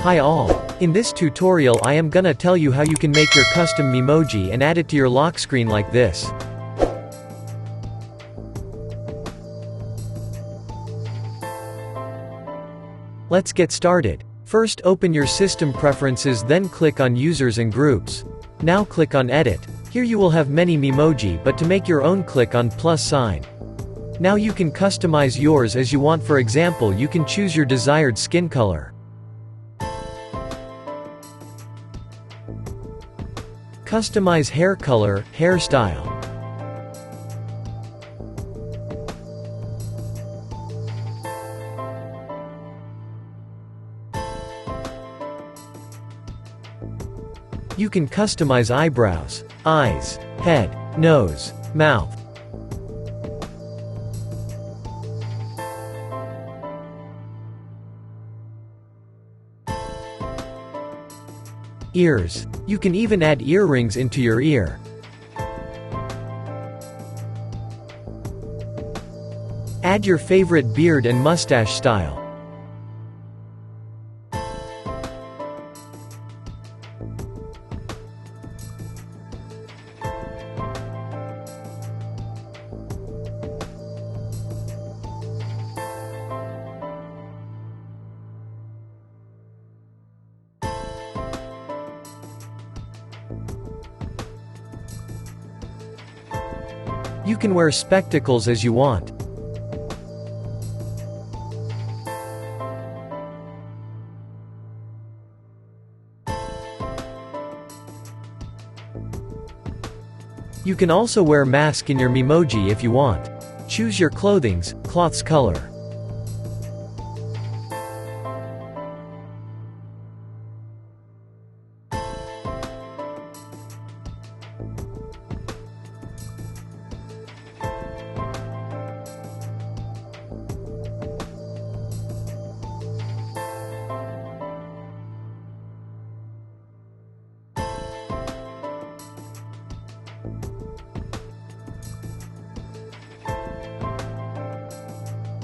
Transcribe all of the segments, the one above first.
Hi all. In this tutorial I am gonna tell you how you can make your custom Memoji and add it to your lock screen like this. Let's get started. First open your system preferences, then click on users and groups. Now click on edit. Here you will have many Memoji, but to make your own click on plus sign. Now you can customize yours as you want. For example, you can choose your desired skin color. Customize hair color, hairstyle. You can customize eyebrows, eyes, head, nose, mouth. Ears. You can even add earrings into your ear. Add your favorite beard and mustache style. You can wear spectacles as you want. You can also wear mask in your Memoji if you want. Choose your cloth's color.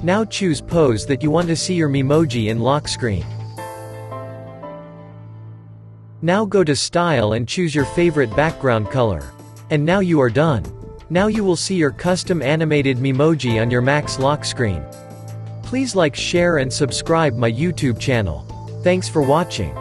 Now choose pose that you want to see your Memoji in lock screen. Now go to style and choose your favorite background color. And now you are done. Now you will see your custom animated Memoji on your Mac's lock screen. Please like, share and subscribe my YouTube channel. Thanks for watching.